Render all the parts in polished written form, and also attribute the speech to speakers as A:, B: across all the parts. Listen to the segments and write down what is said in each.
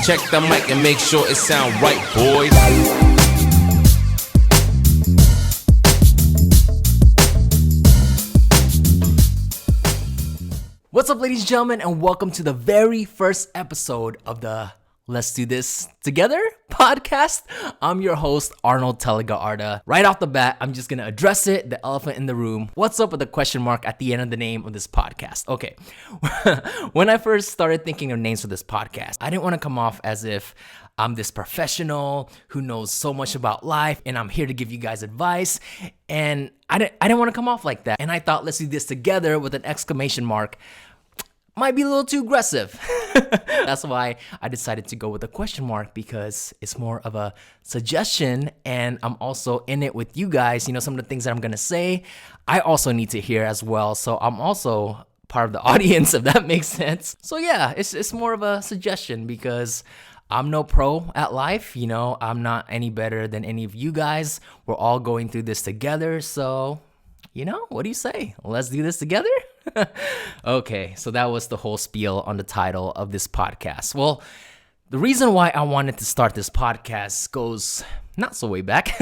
A: Check the mic and make sure it sound right, boys.
B: What's up, ladies and gentlemen, and welcome to the very first episode of the Let's Do This Together podcast. I'm your host, Arnold Telegaarda. Right off the bat, I'm just going to address it, the elephant in the room. What's up with the question mark at the end of the name of this podcast? Okay, when I first started thinking of names for this podcast, I didn't want to come off as if I'm this professional who knows so much about life and I'm here to give you guys advice. And I didn't want to come off like that. And I thought, let's do this together with an exclamation mark. Might be a little too aggressive. That's why I decided to go with a question mark, because it's more of a suggestion and I'm also in it with you guys. You know, some of the things that I'm going to say, I also need to hear as well. So I'm also part of the audience, if that makes sense. So yeah, it's more of a suggestion because I'm no pro at life. You know, I'm not any better than any of you guys. We're all going through this together. So, you know, what do you say? Let's do this together? Okay, so that was the whole spiel on the title of this podcast. Well, the reason why I wanted to start this podcast goes not so way back.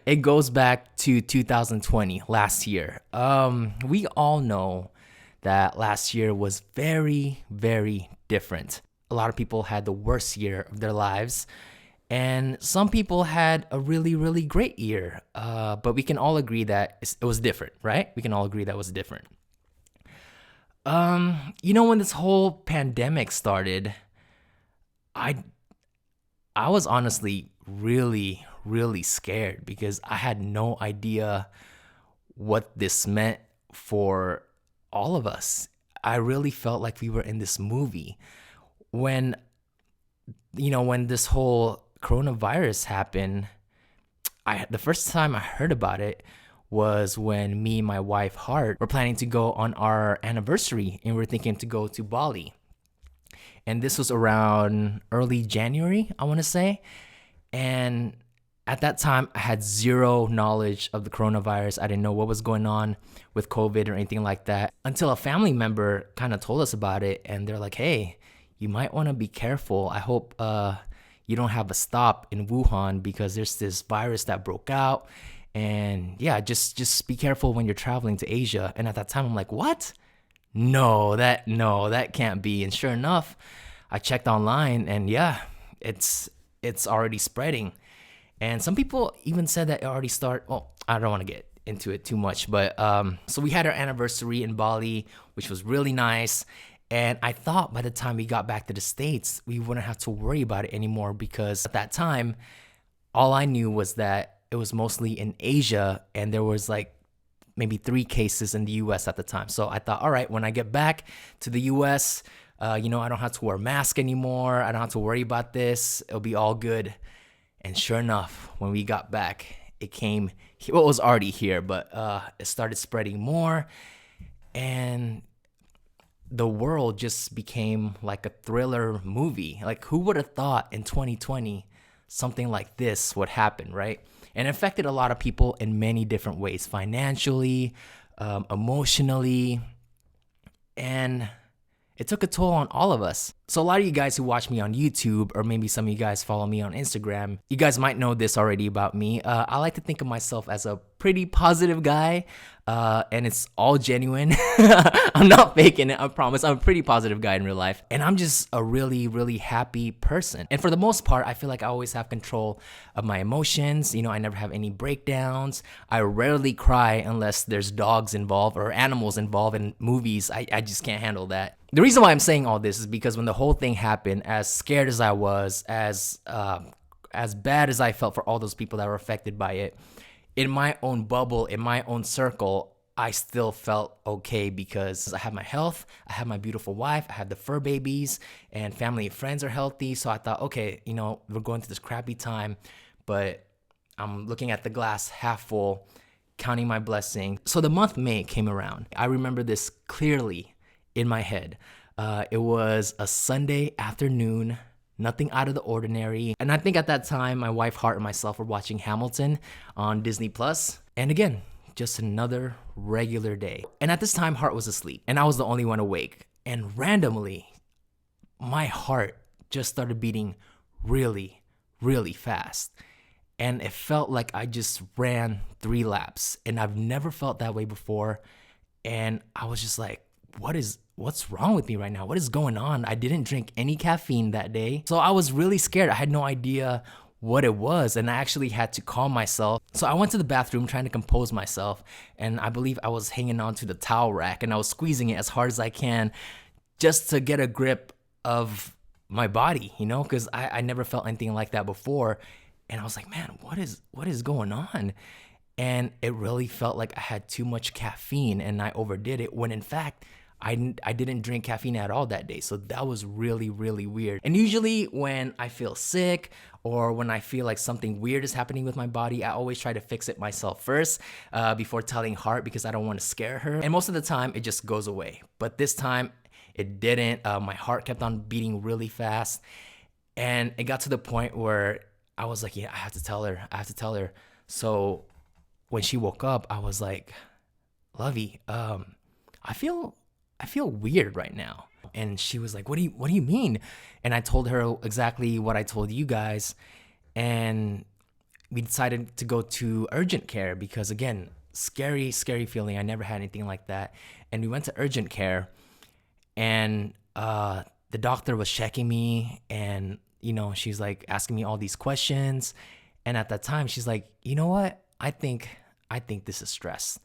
B: It goes back to 2020, last year. We all know that last year was very, very different. A lot of people had the worst year of their lives, and some people had a really, really great year. But we can all agree that it was different, right? We can all agree that it was different. You know, when this whole pandemic started, I was honestly really, really scared because I had no idea what this meant for all of us. I really felt like we were in this movie. When this whole coronavirus happened, the first time I heard about it was when me and my wife Hart were planning to go on our anniversary, and we were thinking to go to Bali. And this was around early January, I want to say. And at that time, I had zero knowledge of the coronavirus. I didn't know what was going on with COVID or anything like that until a family member kind of told us about it. And they're like, hey, you might want to be careful. I hope you don't have a stop in Wuhan because there's this virus that broke out. And yeah, just be careful when you're traveling to Asia. And at that time, I'm like, what? No, that can't be. And sure enough, I checked online, and yeah, it's already spreading. And some people even said that it already started. Well, I don't want to get into it too much, but so we had our anniversary in Bali, which was really nice. And I thought by the time we got back to the States, we wouldn't have to worry about it anymore, because at that time, all I knew was that it was mostly in Asia, and there was like maybe 3 cases in the US at the time. So I thought, all right, when I get back to the US, I don't have to wear a mask anymore. I don't have to worry about this. It'll be all good. And sure enough, when we got back, it was already here, but it started spreading more. And the world just became like a thriller movie. Like, who would have thought in 2020 something like this would happen, right? And it affected a lot of people in many different ways, financially, emotionally, and it took a toll on all of us. So a lot of you guys who watch me on YouTube, or maybe some of you guys follow me on Instagram, you guys might know this already about me. I like to think of myself as a pretty positive guy, and it's all genuine. I'm not faking it, I promise. I'm a pretty positive guy in real life, and I'm just a really, really happy person. And for the most part, I feel like I always have control of my emotions. You know, I never have any breakdowns. I rarely cry unless there's dogs involved or animals involved in movies. I just can't handle that. The reason why I'm saying all this is because when the whole thing happened, as scared as I was, as bad as I felt for all those people that were affected by it, in my own bubble, in my own circle, I still felt okay because I have my health, I have my beautiful wife, I have the fur babies, and family and friends are healthy. So I thought, okay, we're going through this crappy time, but I'm looking at the glass half full, counting my blessing. So the month May came around. I remember this clearly in my head. It was a Sunday afternoon, nothing out of the ordinary. And I think at that time, my wife, Hart, and myself were watching Hamilton on Disney+. And again, just another regular day. And at this time, Hart was asleep, and I was the only one awake. And randomly, my heart just started beating really, really fast. And it felt like I just ran 3 laps. And I've never felt that way before. And I was just like, what's wrong with me right now? What is going on? I didn't drink any caffeine that day. So I was really scared. I had no idea what it was, and I actually had to calm myself. So I went to the bathroom trying to compose myself, and I believe I was hanging on to the towel rack and I was squeezing it as hard as I can just to get a grip of my body, because I never felt anything like that before. And I was like, man, what is going on? And it really felt like I had too much caffeine and I overdid it, when in fact, I didn't drink caffeine at all that day. So that was really, really weird. And usually when I feel sick or when I feel like something weird is happening with my body, I always try to fix it myself first before telling Heart, because I don't want to scare her. And most of the time it just goes away. But this time it didn't. My heart kept on beating really fast. And it got to the point where I was like, yeah, I have to tell her. So when she woke up, I was like, Lovey, I feel weird right now. And she was like, what do you mean? And I told her exactly what I told you guys. And we decided to go to urgent care because, again, scary feeling. I never had anything like that. And we went to urgent care, and the doctor was checking me, and she's like asking me all these questions. And at that time, she's like, you know what? I think this is stress.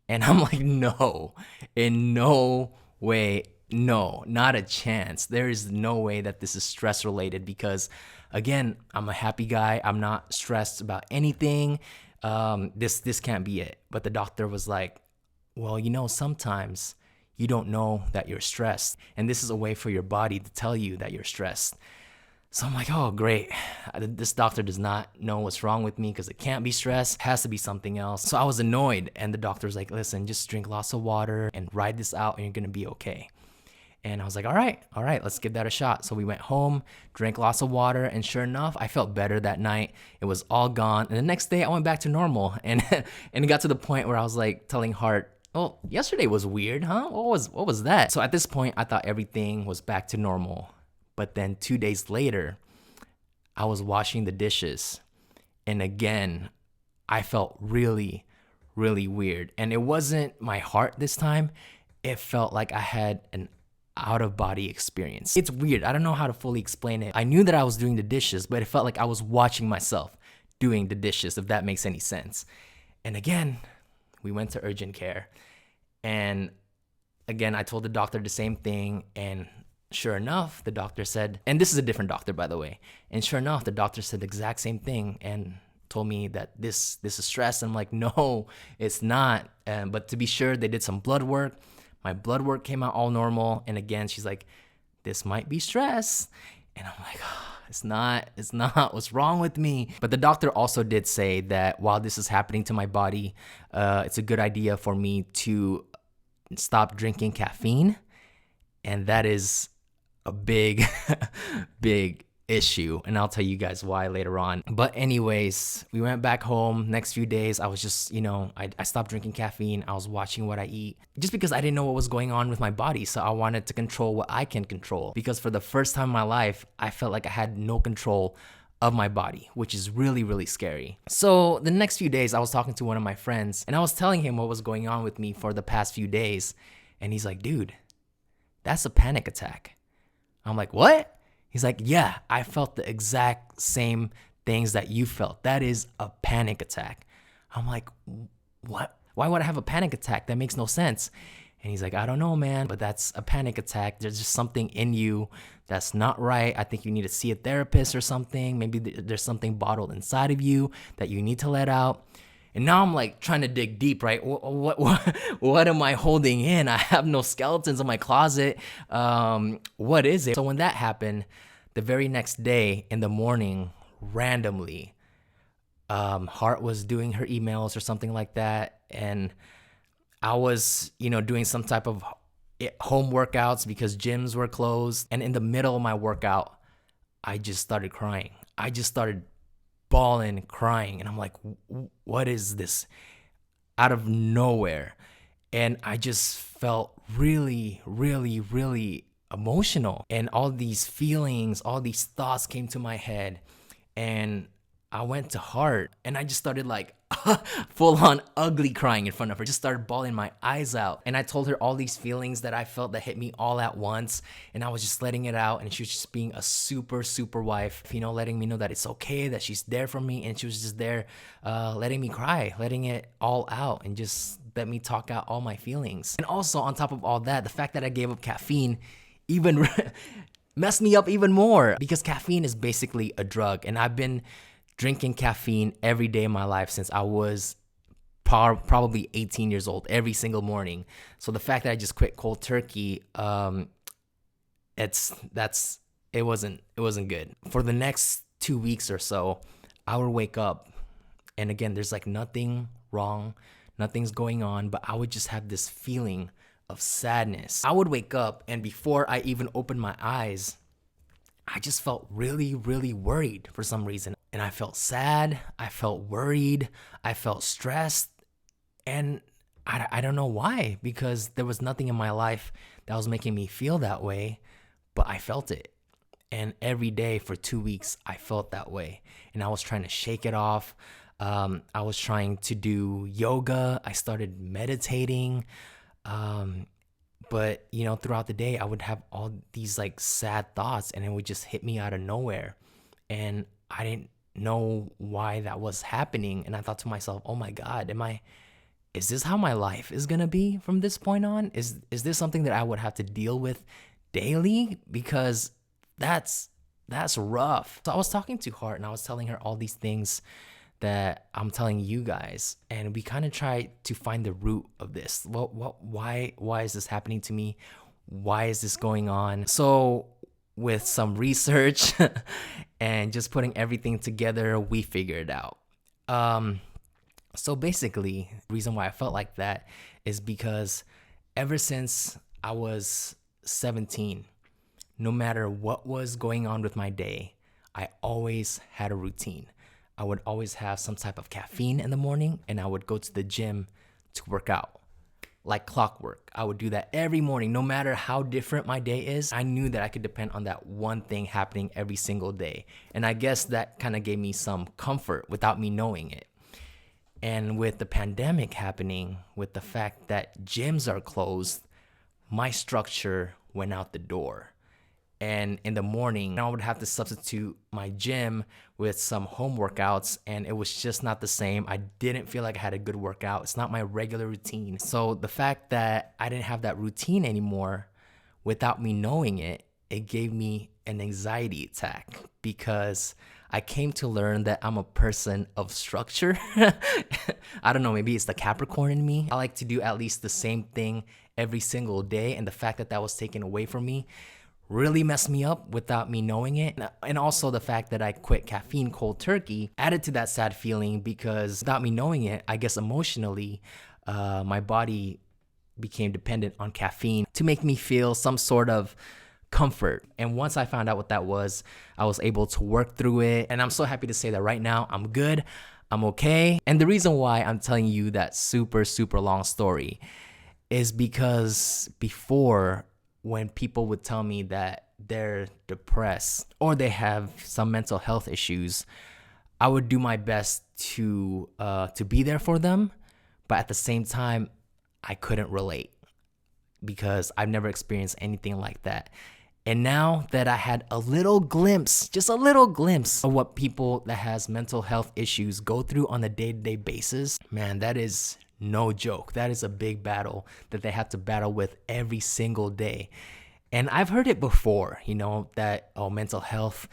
B: And I'm like, no, in no way, no, not a chance. There is no way that this is stress related, because again, I'm a happy guy. I'm not stressed about anything. This can't be it. But the doctor was like, well, sometimes you don't know that you're stressed, and this is a way for your body to tell you that you're stressed. So I'm like, oh, great. This doctor does not know what's wrong with me, because it can't be stress. It has to be something else. So I was annoyed. And the doctor was like, listen, just drink lots of water and ride this out and you're going to be okay. And I was like, all right, let's give that a shot. So we went home, drank lots of water. And sure enough, I felt better that night. It was all gone. And the next day I went back to normal. And it got to the point where I was like telling Heart, oh, yesterday was weird, huh? What was that? So at this point, I thought everything was back to normal. But then 2 days later, I was washing the dishes, and again, I felt really, really weird. And it wasn't my heart this time. It felt like I had an out-of-body experience. It's weird. I don't know how to fully explain it. I knew that I was doing the dishes, but it felt like I was watching myself doing the dishes, if that makes any sense. And again, we went to urgent care. And again, I told the doctor the same thing, and sure enough, the doctor said, and this is a different doctor, by the way. And sure enough, the doctor said the exact same thing and told me that this is stress. I'm like, no, it's not. But to be sure, they did some blood work. My blood work came out all normal. And again, she's like, this might be stress. And I'm like, oh, it's not. What's wrong with me? But the doctor also did say that while this is happening to my body, it's a good idea for me to stop drinking caffeine. And that is a big issue, and I'll tell you guys why later on. But anyways, we went back home. Next few days, I was just, I stopped drinking caffeine. I was watching what I eat, just because I didn't know what was going on with my body. So I wanted to control what I can control, because for the first time in my life, I felt like I had no control of my body, which is really, really scary. So the next few days, I was talking to one of my friends, and I was telling him what was going on with me for the past few days. And he's like, dude, that's a panic attack. I'm like, what? He's like, yeah, I felt the exact same things that you felt. That is a panic attack. I'm like, what? Why would I have a panic attack? That makes no sense. And he's like, I don't know, man, but that's a panic attack. There's just something in you that's not right. I think you need to see a therapist or something. Maybe there's something bottled inside of you that you need to let out. And now I'm like trying to dig deep, right? What am I holding in? I have no skeletons in my closet. What is it? So when that happened, the very next day in the morning, randomly, Heart was doing her emails or something like that. And I was, doing some type of home workouts because gyms were closed. And in the middle of my workout, I just started crying. I just started bawling, crying, and I'm like, what is this? Out of nowhere. And I just felt really, really, really emotional, and all these feelings, all these thoughts came to my head, and I went to heart, and I just started like full on ugly crying in front of her. Just started bawling my eyes out. And I told her all these feelings that I felt that hit me all at once. And I was just letting it out. And she was just being a super, super wife, letting me know that it's okay, that she's there for me. And she was just there letting me cry, letting it all out, and just let me talk out all my feelings. And also, on top of all that, the fact that I gave up caffeine even messed me up even more, because caffeine is basically a drug. And I've been drinking caffeine every day of my life since I was probably 18 years old, every single morning. So the fact that I just quit cold turkey, it wasn't good. For the next 2 weeks or so, I would wake up, and again, there's like nothing wrong, nothing's going on, but I would just have this feeling of sadness. I would wake up, and before I even opened my eyes, I just felt really, really worried for some reason. And I felt sad, I felt worried, I felt stressed, and I don't know why, because there was nothing in my life that was making me feel that way, but I felt it. And every day for 2 weeks, I felt that way. And I was trying to shake it off. I was trying to do yoga. I started meditating. But, throughout the day, I would have all these like sad thoughts, and it would just hit me out of nowhere. And I didn't know why that was happening. And I thought to myself, oh my God, is this how my life is gonna be from this point on? Is this something that I would have to deal with daily? Because that's rough. So I was talking to Heart, and I was telling her all these things that I'm telling you guys, and we kind of tried to find the root of this. Why is this happening to me? Why is this going on? So with some research and just putting everything together, we figured it out. So basically, the reason why I felt like that is because ever since I was 17, no matter what was going on with my day, I always had a routine. I would always have some type of caffeine in the morning, and I would go to the gym to work out. Like clockwork. I would do that every morning, no matter how different my day is. I knew that I could depend on that one thing happening every single day. And I guess that kind of gave me some comfort without me knowing it. And with the pandemic happening, with the fact that gyms are closed, my structure went out the door. And in the morning, I would have to substitute my gym with some home workouts, and it was just not the same. I didn't feel like I had a good workout. It's not my regular routine. So the fact that I didn't have that routine anymore, without me knowing it, it gave me an anxiety attack, because I came to learn that I'm a person of structure. I don't know, maybe it's the Capricorn in me. I like to do at least the same thing every single day, and the fact that that was taken away from me really messed me up without me knowing it. And also the fact that I quit caffeine cold turkey added to that sad feeling, because without me knowing it, I guess emotionally, my body became dependent on caffeine to make me feel some sort of comfort. And once I found out what that was, I was able to work through it. And I'm so happy to say that right now I'm good, I'm okay. And the reason why I'm telling you that super, super long story is because before, when people would tell me that they're depressed or they have some mental health issues, I would do my best to be there for them. But at the same time, I couldn't relate, because I've never experienced anything like that. And now that I had a little glimpse, just a little glimpse of what people that has mental health issues go through on a day-to-day basis, man, that is no joke. That is a big battle that they have to battle with every single day. And I've heard it before, that, mental health,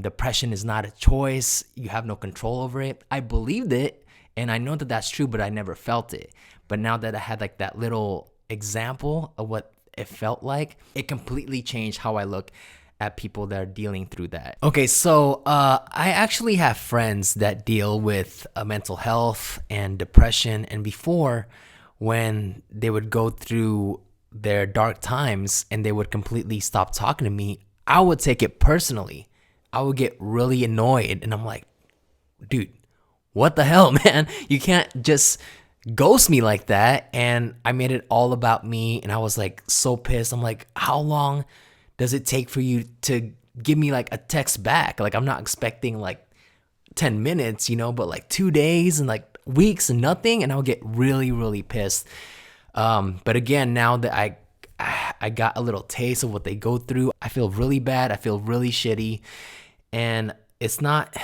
B: depression is not a choice. You have no control over it. I believed it, and I know that that's true, but I never felt it. But now that I had like that little example of what it felt like, it completely changed how I look at people that are dealing through that. Okay, so I actually have friends that deal with mental health and depression. And before, when they would go through their dark times and they would completely stop talking to me, I would take it personally. I would get really annoyed. And I'm like, dude, what the hell, man? You can't just ghost me like that. And I made it all about me. And I was like so pissed. I'm like, how long does it take for you to give me like a text back? Like, I'm not expecting like 10 minutes, but like 2 days and like weeks and nothing, and I'll get really, really pissed. But again, now that I got a little taste of what they go through, I feel really bad. I feel really shitty, and it's not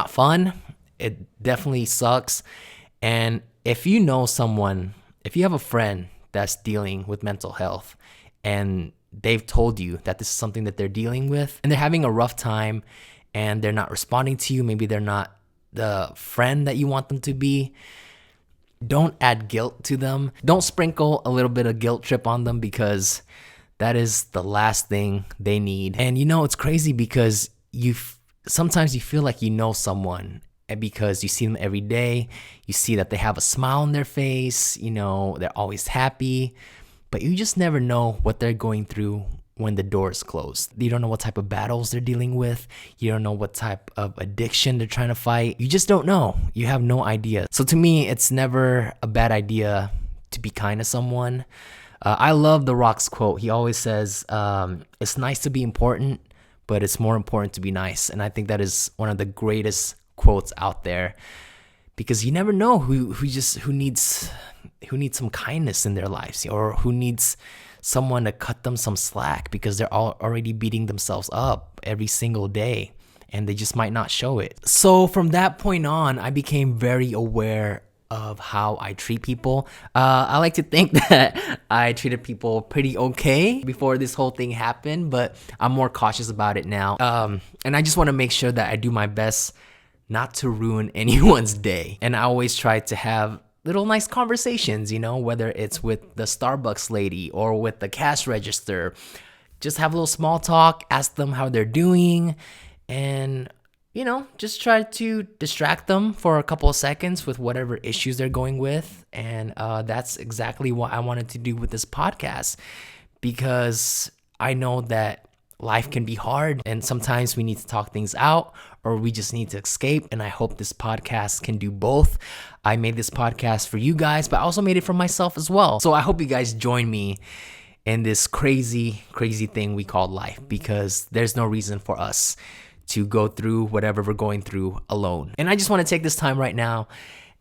B: fun. It definitely sucks. And if you know someone, if you have a friend that's dealing with mental health and they've told you that this is something that they're dealing with and they're having a rough time and they're not responding to you, maybe they're not the friend that you want them to be, don't add guilt to them. Don't sprinkle a little bit of guilt trip on them, because that is the last thing they need. And it's crazy because sometimes you feel like you know someone, and because you see them every day, you see that they have a smile on their face, they're always happy, but you just never know what they're going through when the door is closed. You don't know what type of battles they're dealing with. You don't know what type of addiction they're trying to fight. You just don't know. You have no idea. So to me, it's never a bad idea to be kind to someone. I love The Rock's quote. He always says, it's nice to be important, but it's more important to be nice. And I think that is one of the greatest quotes out there, because you never know who needs some kindness in their lives, or who needs someone to cut them some slack because they're already beating themselves up every single day and they just might not show it. So from that point on, I became very aware of how I treat people. I like to think that I treated people pretty okay before this whole thing happened, but I'm more cautious about it now. And I just want to make sure that I do my best not to ruin anyone's day. And I always try to have little nice conversations, whether it's with the Starbucks lady or with the cash register. Just have a little small talk, ask them how they're doing, and just try to distract them for a couple of seconds with whatever issues they're going with. And that's exactly what I wanted to do with this podcast, because I know that life can be hard and sometimes we need to talk things out, or we just need to escape. And I hope this podcast can do both. I made this podcast for you guys, but I also made it for myself as well. So I hope you guys join me in this crazy, crazy thing we call life, because there's no reason for us to go through whatever we're going through alone. And I just want to take this time right now.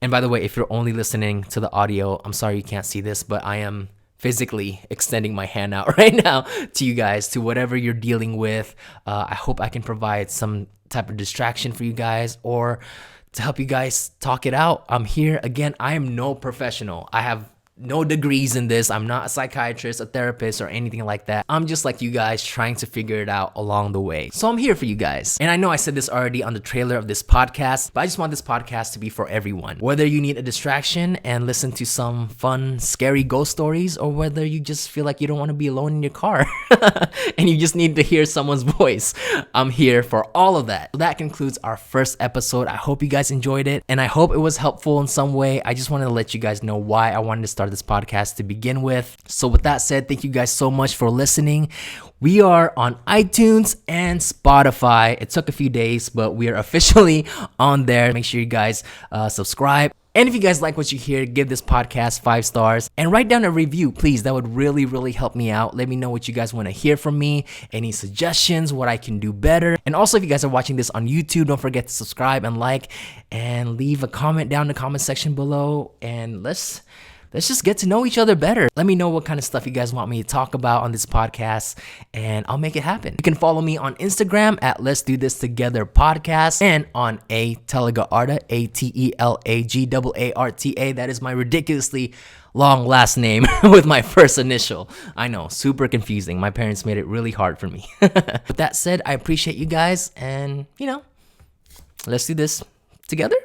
B: And by the way, if you're only listening to the audio, I'm sorry you can't see this, but I am physically extending my hand out right now to you guys, to whatever you're dealing with. I hope I can provide some type of distraction for you guys, or to help you guys talk it out. I'm here. Again, I am no professional. I have no degrees in this. I'm not a psychiatrist, a therapist, or anything like that. I'm just like you guys, trying to figure it out along the way. So I'm here for you guys. And I know I said this already on the trailer of this podcast, but I just want this podcast to be for everyone. Whether you need a distraction and listen to some fun, scary ghost stories, or whether you just feel like you don't want to be alone in your car and you just need to hear someone's voice, I'm here for all of that. So that concludes our first episode. I hope you guys enjoyed it, and I hope it was helpful in some way. I just wanted to let you guys know why I wanted to start this podcast to begin with. So with that said, thank you guys so much for listening. We are on iTunes and Spotify. It took a few days, but we are officially on there. Make sure you guys subscribe. And if you guys like what you hear, give this podcast 5 stars and write down a review, please. That would really, really help me out. Let me know what you guys want to hear from me, any suggestions, what I can do better. And also, if you guys are watching this on YouTube, don't forget to subscribe and like, and leave a comment down in the comment section below. And let's just get to know each other better. Let me know what kind of stuff you guys want me to talk about on this podcast, and I'll make it happen. You can follow me on Instagram at Let's Do This Together Podcast, and on Atelagarta, Atelagarta. That is my ridiculously long last name with my first initial. I know, super confusing. My parents made it really hard for me. With that said, I appreciate you guys, and let's do this together.